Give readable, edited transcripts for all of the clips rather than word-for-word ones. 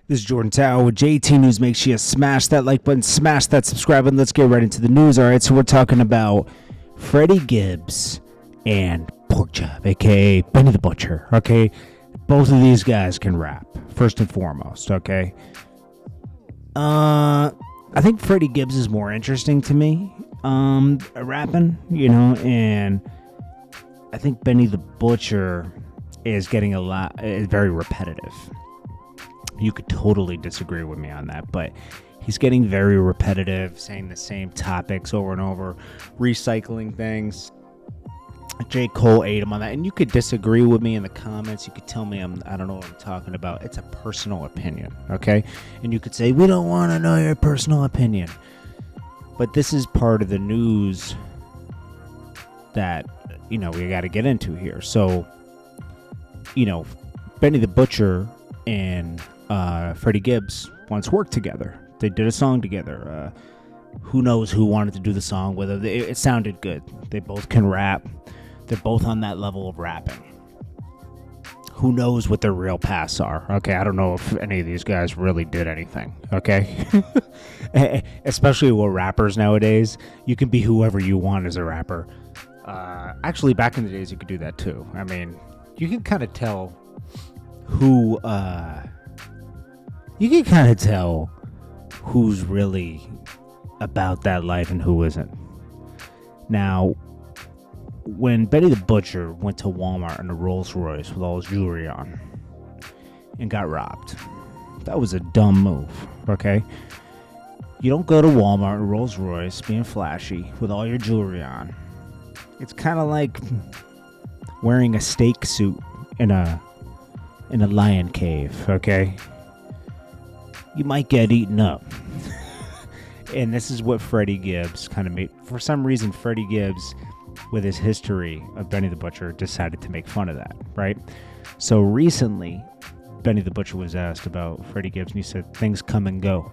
This is Jordan Tower with JT News. Make sure you smash that like button, smash that subscribe button. Let's get right into the news. All right, so we're talking about Freddie Gibbs and Pork Chop, a.k.a. Beeny the Butcher, okay? Both of these guys can rap, first and foremost, okay? I think Freddie Gibbs is more interesting to me, rapping, and I think Beeny the Butcher is getting is very repetitive. You could totally disagree with me on that, but he's getting very repetitive, saying the same topics over and over, recycling things. J. Cole ate him on that, and you could disagree with me in the comments. You could tell me I don't know what I'm talking about. It's a personal opinion, okay? And you could say, we don't want to know your personal opinion. But this is part of the news that, we got to get into here. So, Beeny the Butcher and Freddie Gibbs once worked together. They did a song together. Who knows who wanted to do the song, whether it sounded good. They both can rap. They're both on that level of rapping. Who knows what their real pasts are? Okay, I don't know if any of these guys really did anything. Okay, especially with rappers nowadays, you can be whoever you want as a rapper. Actually, back in the days, you could do that too. I mean, you can kind of tell who. You can kind of tell who's really about that life and who isn't. Now, when Beeny the Butcher went to Walmart in a Rolls Royce with all his jewelry on and got robbed, that was a dumb move, okay? You don't go to Walmart in a Rolls Royce being flashy with all your jewelry on. It's kind of like wearing a steak suit in a lion cave, okay? You might get eaten up. And this is what Freddie Gibbs kind of made. For some reason, Freddie Gibbs, with his history of Beeny the Butcher, decided to make fun of that, right? So recently, Beeny the Butcher was asked about Freddie Gibbs, and he said, things come and go.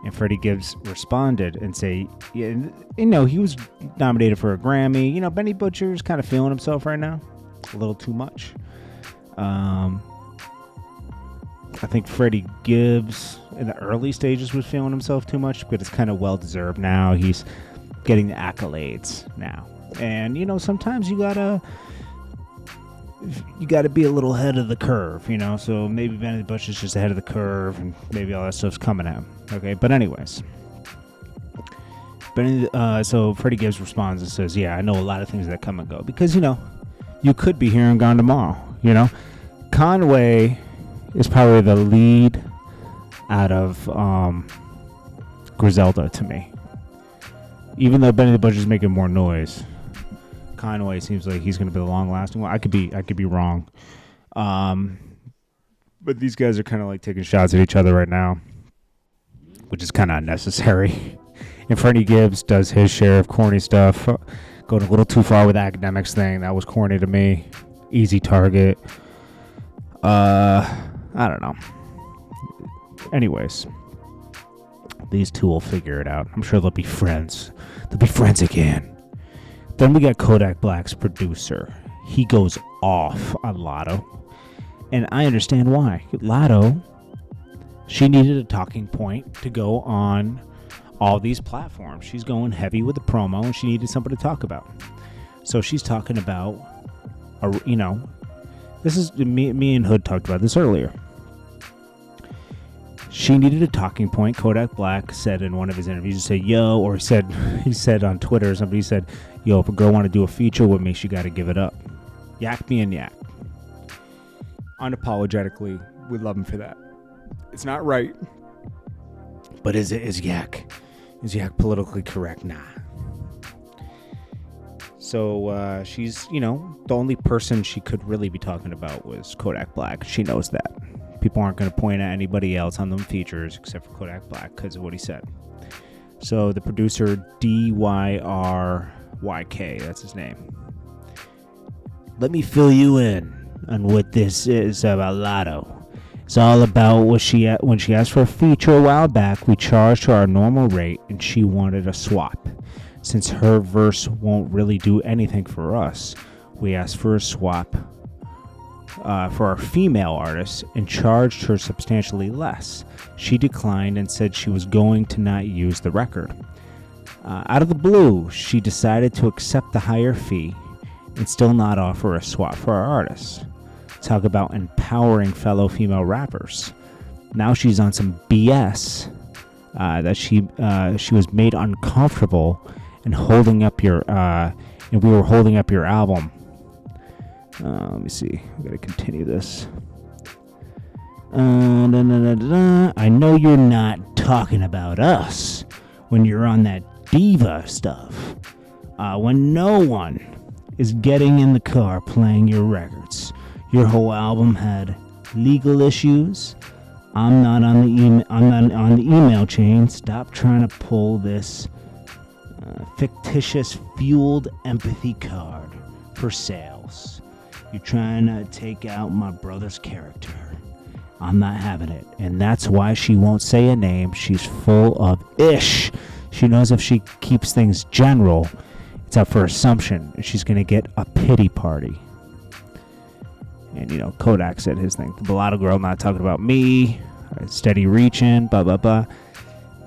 And Freddie Gibbs responded and say, he was nominated for a Grammy. Beeny Butcher's kind of feeling himself right now. A little too much. I think Freddie Gibbs in the early stages was feeling himself too much, but it's kind of well-deserved now. He's getting the accolades now. And, sometimes you gotta be a little ahead of the curve, so maybe Beeny the Butcher's just ahead of the curve and maybe all that stuff's coming at him. Okay, but anyways. So Freddie Gibbs responds and says, yeah, I know a lot of things that come and go. Because, you could be here and gone tomorrow, Conway is probably the lead out of Griselda to me. Even though Beeny the Butcher's making more noise, Conway seems like he's going to be the long-lasting one. I could be wrong. But these guys are kind of like taking shots at each other right now, which is kind of unnecessary. And Freddie Gibbs does his share of corny stuff. Going a little too far with the academics thing. That was corny to me. Easy target. I don't know. Anyways, these two will figure it out. I'm sure they'll be friends. They'll be friends again. Then we got Kodak Black's producer. He goes off on LATTO. And I understand why. LATTO, she needed a talking point to go on all these platforms. She's going heavy with the promo, and she needed something to talk about. So she's talking about, this is me and Hood talked about this earlier. She needed a talking point. Kodak Black said in one of his interviews, he said, yo, or he said on Twitter or somebody said, yo, if a girl want to do a feature with me, she got to give it up. Yak me and yak. Unapologetically, we love him for that. It's not right. But is yak politically correct? Nah. So she's, the only person she could really be talking about was Kodak Black. She knows that. People aren't going to point at anybody else on them features except for Kodak Black because of what he said. So the producer, DYRYK, that's his name. Let me fill you in on what this is about LATTO. It's all about when she asked for a feature a while back, we charged her our normal rate and she wanted a swap. Since her verse won't really do anything for us, we asked for a swap for our female artists and charged her substantially less. She declined and said she was going to not use the record. Out of the blue, she decided to accept the higher fee and still not offer a swap for our artists. Talk about empowering fellow female rappers. Now she's on some BS that she was made uncomfortable and holding up your and we were holding up your album. Let me see. I'm gonna continue this. I know you're not talking about us when you're on that diva stuff. When no one is getting in the car playing your records. Your whole album had legal issues. I'm not on the email chain. Stop trying to pull this fictitious fueled empathy card for sales. You're trying to take out my brother's character. I'm not having it. And that's why she won't say a name. She's full of ish. She knows if she keeps things general, it's up for assumption. She's going to get a pity party. And, you know, Kodak said his thing. The mulatto girl not talking about me. Steady reaching, blah, blah, blah.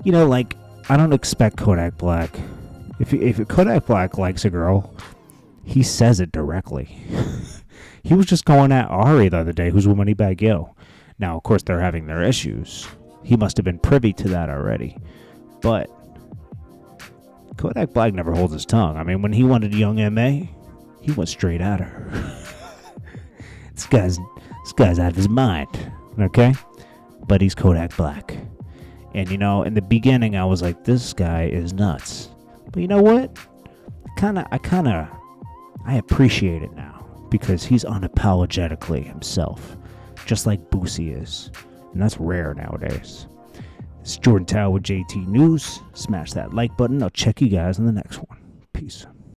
You know, like, I don't expect Kodak Black. If Kodak Black likes a girl, he says it directly. He was just going at Ari the other day, who's with Moneybag Yo. Now, of course, they're having their issues. He must have been privy to that already. But Kodak Black never holds his tongue. I mean, when he wanted Young M.A., he went straight at her. This guy's out of his mind, okay? But he's Kodak Black. And, you know, in the beginning, I was like, this guy is nuts. But you know what? I appreciate it now. Because he's unapologetically himself. Just like Boosie is. And that's rare nowadays. This is Jordan Tower with JT News. Smash that like button. I'll check you guys on the next one.